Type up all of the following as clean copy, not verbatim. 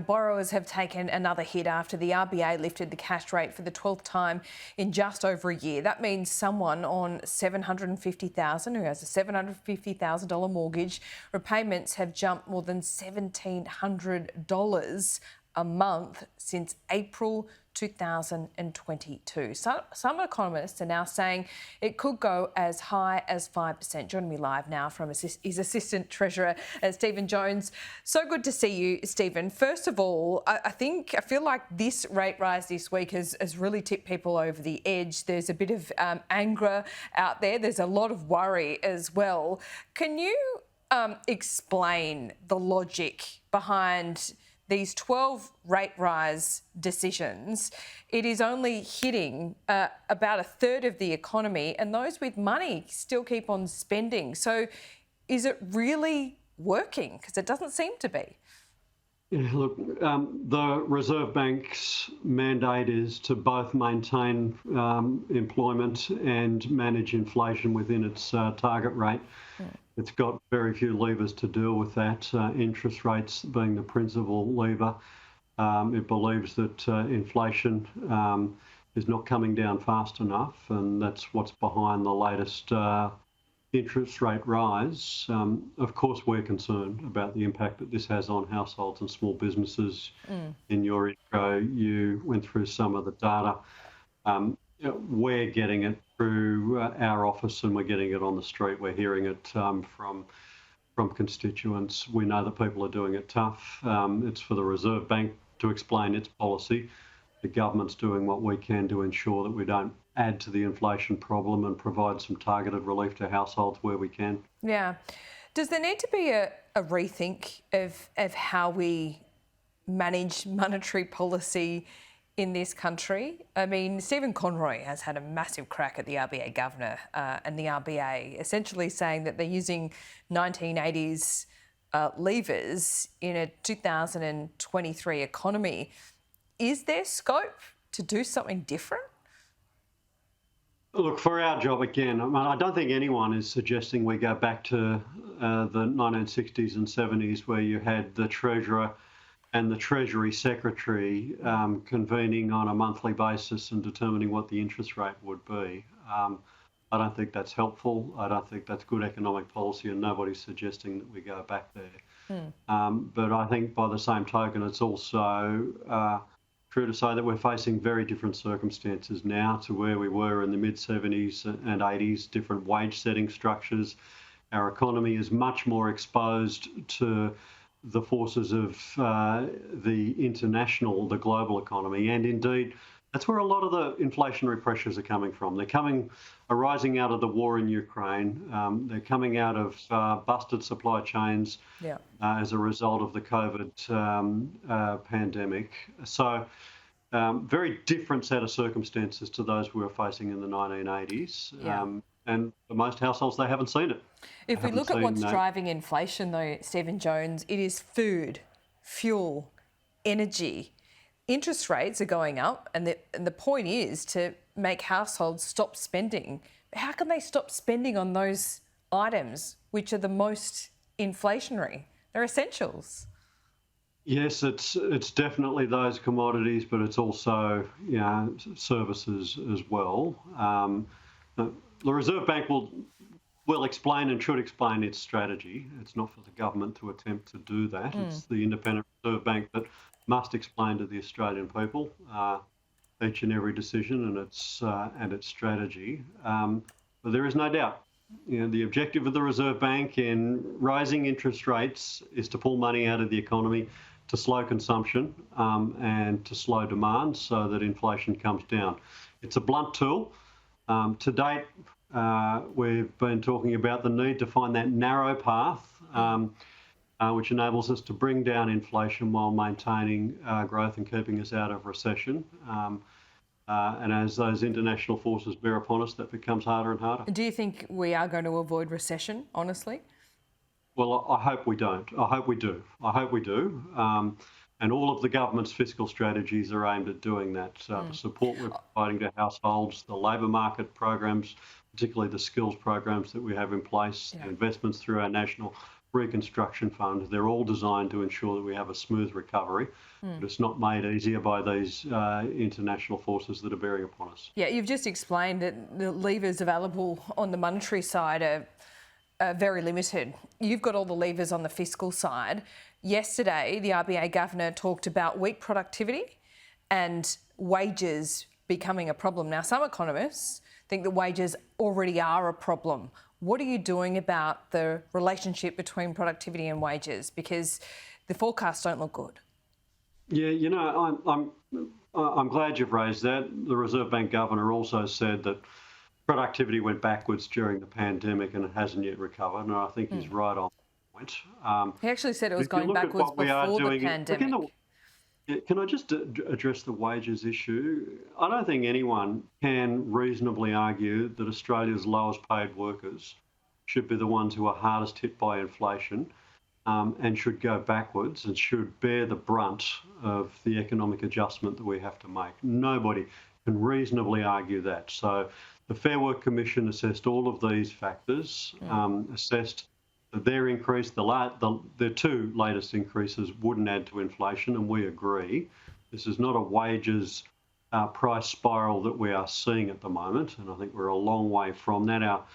borrowers have taken another hit after the RBA lifted the cash rate for the 12th time in just over a year. That means someone on $750,000 who has a $750,000 mortgage, repayments have jumped more than $1,700 a month since April 2022. So, some economists are now saying it could go as high as 5%. Joining me live now from his Assistant Treasurer, Stephen Jones. So good to see you, Stephen. First of all, I feel like this rate rise this week has really tipped people over the edge. There's a bit of anger out there. There's a lot of worry as well. Can you explain the logic behind these 12 rate rise decisions? It is only hitting about a third of the economy, and those with money still keep on spending. So is it really working? Because it doesn't seem to be. Yeah, look, the Reserve Bank's mandate is to both maintain employment and manage inflation within its target rate. It's got very few levers to deal with that, interest rates being the principal lever. It believes that inflation is not coming down fast enough, and that's what's behind the latest interest rate rise. Of course, we're concerned about the impact that this has on households and small businesses. In your intro, you went through some of the data. We're getting it through our office, and we're getting it on the street. We're hearing it from constituents. We know that people are doing it tough. It's for the Reserve Bank to explain its policy. The government's doing what we can to ensure that we don't add to the inflation problem and provide some targeted relief to households where we can. Yeah. Does there need to be a rethink of how we manage monetary policy in this country? I mean, Stephen Conroy has had a massive crack at the RBA governor and the RBA, essentially saying that they're using 1980s levers in a 2023 economy. Is there scope to do something different? Look, for our job, again, I don't think anyone is suggesting we go back to the 1960s and 70s where you had the Treasurer and the Treasury Secretary convening on a monthly basis and determining what the interest rate would be. I don't think that's helpful. I don't think that's good economic policy, and nobody's suggesting that we go back there. But I think by the same token, it's also true to say that we're facing very different circumstances now to where we were in the mid-70s and 80s, different wage setting structures. Our economy is much more exposed to the forces of the global economy, and indeed that's where a lot of the inflationary pressures are coming from. They're arising out of the war in Ukraine. They're coming out of busted supply chains as a result of the COVID pandemic. So very different set of circumstances to those we were facing in the 1980s. And for most households, they haven't seen it. If we look at what's driving inflation, though, Stephen Jones, it is food, fuel, energy. Interest rates are going up, and the point is to make households stop spending. How can they stop spending on those items which are the most inflationary? They're essentials. Yes, it's definitely those commodities, but it's also services as well. The Reserve Bank will explain and should explain its strategy. It's not for the government to attempt to do that. It's the Independent Reserve Bank that must explain to the Australian people each and every decision and its strategy. But there is no doubt, the objective of the Reserve Bank in raising interest rates is to pull money out of the economy, to slow consumption and to slow demand so that inflation comes down. It's a blunt tool. To date, we've been talking about the need to find that narrow path which enables us to bring down inflation while maintaining growth and keeping us out of recession. And as those international forces bear upon us, that becomes harder and harder. Do you think we are going to avoid recession, honestly? Well, I hope we don't. I hope we do. I hope we do. And all of the government's fiscal strategies are aimed at doing that. The support we're providing to households, the labour market programs, particularly the skills programs that we have in place, the investments through our national reconstruction fund. They're all designed to ensure that we have a smooth recovery, but it's not made easier by these international forces that are bearing upon us. Yeah, you've just explained that the levers available on the monetary side are very limited. You've got all the levers on the fiscal side. Yesterday, the RBA governor talked about weak productivity and wages becoming a problem. Now, some economists think that wages already are a problem. What are you doing about the relationship between productivity and wages? Because the forecasts don't look good. Yeah, I'm glad you've raised that. The Reserve Bank governor also said that productivity went backwards during the pandemic and it hasn't yet recovered, and I think he's right on point. He actually said it was going backwards before the pandemic. Can I just address the wages issue? I don't think anyone can reasonably argue that Australia's lowest paid workers should be the ones who are hardest hit by inflation, and should go backwards and should bear the brunt of the economic adjustment that we have to make. Nobody can reasonably argue that. So the Fair Work Commission assessed all of these factors, assessed that their increase, the two latest increases wouldn't add to inflation, and we agree. This is not a wages price spiral that we are seeing at the moment, and I think we're a long way from that.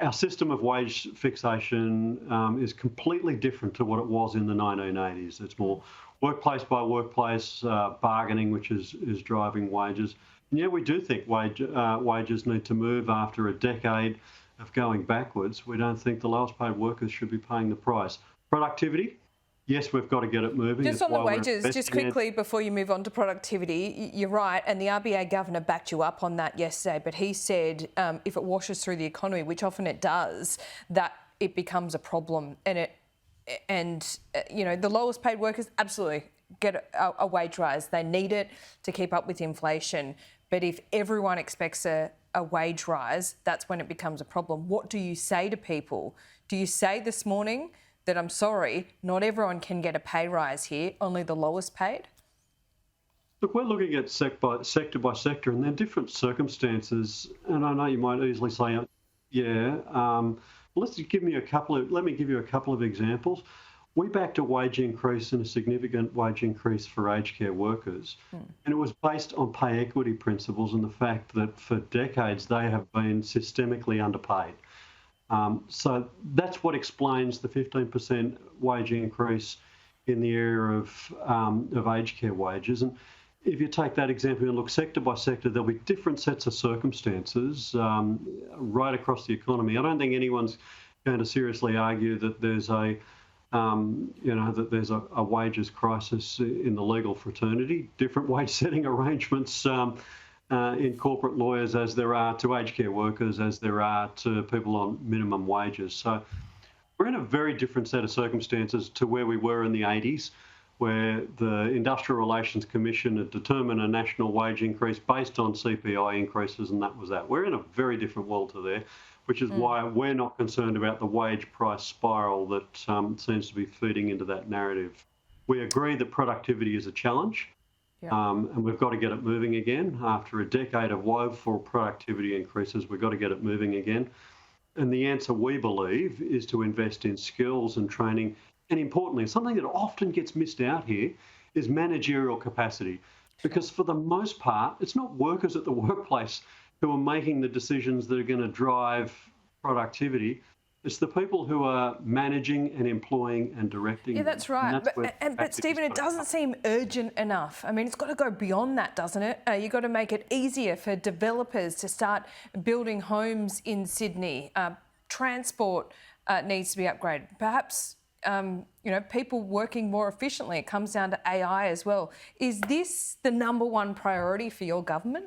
Our system of wage fixation is completely different to what it was in the 1980s. It's more workplace by workplace bargaining, which is driving wages. And yeah, we do think wages need to move after a decade of going backwards. We don't think the lowest paid workers should be paying the price. Productivity, yes, we've got to get it moving. Just on the wages, just quickly before you move on to productivity, you're right, and the RBA governor backed you up on that yesterday, but he said if it washes through the economy, which often it does, that it becomes a problem. And the lowest paid workers absolutely get a wage rise. They need it to keep up with inflation. But if everyone expects a wage rise, that's when it becomes a problem. What do you say to people? Do you say this morning that, I'm sorry, not everyone can get a pay rise here, only the lowest paid? Look, we're looking at sector by sector, and there are different circumstances. And I know you might easily say, let me give you a couple of examples. We backed a wage increase and a significant wage increase for aged care workers, and it was based on pay equity principles and the fact that for decades they have been systemically underpaid. So that's what explains the 15% wage increase in the area of aged care wages. And if you take that example and look sector by sector, there'll be different sets of circumstances right across the economy. I don't think anyone's going to seriously argue that there's a wages crisis in the legal fraternity. Different wage setting arrangements in corporate lawyers as there are to aged care workers, as there are to people on minimum wages. So we're in a very different set of circumstances to where we were in the 80s, where the Industrial Relations Commission had determined a national wage increase based on CPI increases, and that was that. We're in a very different world to there, which is why we're not concerned about the wage price spiral that seems to be feeding into that narrative. We agree that productivity is a challenge, and we've got to get it moving again. After a decade of woeful productivity increases, we've got to get it moving again. And the answer, we believe, is to invest in skills and training. And importantly, something that often gets missed out here is managerial capacity. Because for the most part, it's not workers at the workplace who are making the decisions that are going to drive productivity. It's the people who are managing and employing and directing. Yeah, that's right. But Stephen, it doesn't seem urgent enough. I mean, it's got to go beyond that, doesn't it? You've got to make it easier for developers to start building homes in Sydney. Transport needs to be upgraded. Perhaps, people working more efficiently. It comes down to AI as well. Is this the number one priority for your government?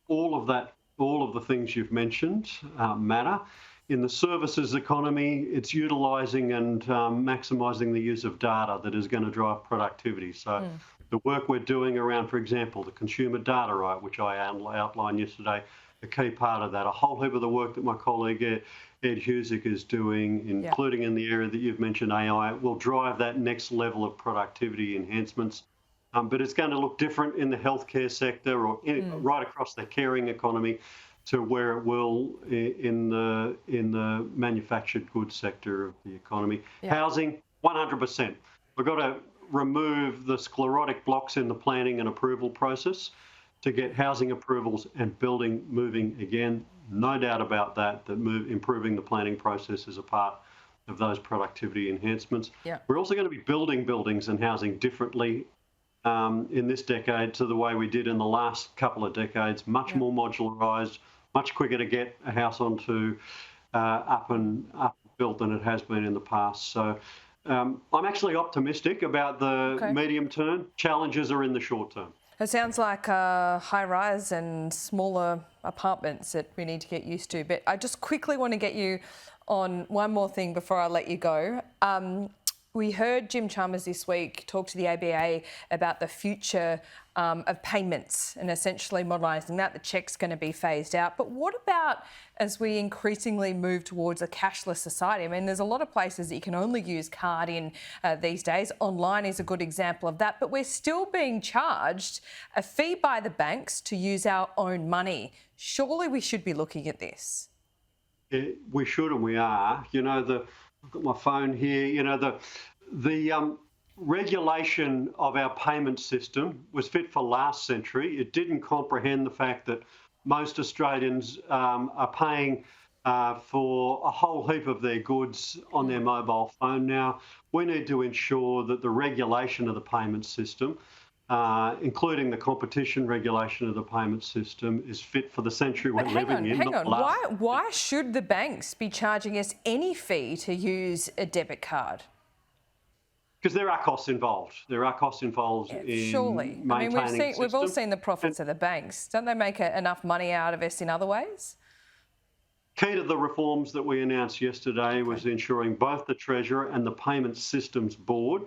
All of the things you've mentioned matter. In the services economy, it's utilising and maximising the use of data that is going to drive productivity. So the work we're doing around, for example, the consumer data right, which I outlined yesterday, a key part of that. A whole heap of the work that my colleague Ed Husick is doing, including in the area that you've mentioned, AI, will drive that next level of productivity enhancements. But it's going to look different in the healthcare sector or right across the caring economy. to where it will in the manufactured goods sector of the economy. Yeah. Housing, 100%. We've got to remove the sclerotic blocks in the planning and approval process to get housing approvals and building moving again. No doubt about that, improving the planning process is a part of those productivity enhancements. Yeah. We're also going to be building buildings and housing differently in this decade to the way we did in the last couple of decades, much more modularised, much quicker to get a house onto up and built than it has been in the past. So I'm actually optimistic about the medium term. Challenges are in the short term. It sounds like high-rise and smaller apartments that we need to get used to. But I just quickly want to get you on one more thing before I let you go. We heard Jim Chalmers this week talk to the ABA about the future of payments and essentially modernising that. The cheque's going to be phased out. But what about as we increasingly move towards a cashless society? I mean, there's a lot of places that you can only use card in these days. Online is a good example of that. But we're still being charged a fee by the banks to use our own money. Surely we should be looking at this. We should, and we are. You know, I've got my phone here. You know, the regulation of our payment system was fit for last century. It didn't comprehend the fact that most Australians are paying for a whole heap of their goods on their mobile phone now. We need to ensure that the regulation of the payment system, including the competition regulation of the payment system, is fit for the century we're living in. Hang on. Why should the banks be charging us any fee to use a debit card? Because there are costs involved. There are costs involved in surely. maintaining I mean, we've all system. seen the profits of the banks. Don't they make enough money out of us in other ways? Key to the reforms that we announced yesterday was ensuring both the Treasurer and the Payment Systems Board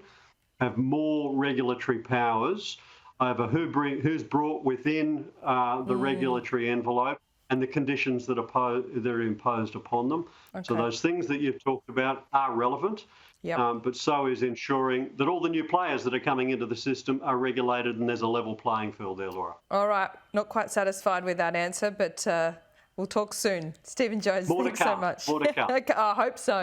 have more regulatory powers over who's brought within the regulatory envelope and the conditions that are imposed upon them. So those things that you've talked about are relevant, but so is ensuring that all the new players that are coming into the system are regulated and there's a level playing field there, Laura. All right, not quite satisfied with that answer, but we'll talk soon. Stephen Jones, thanks so much. More to come. I hope so.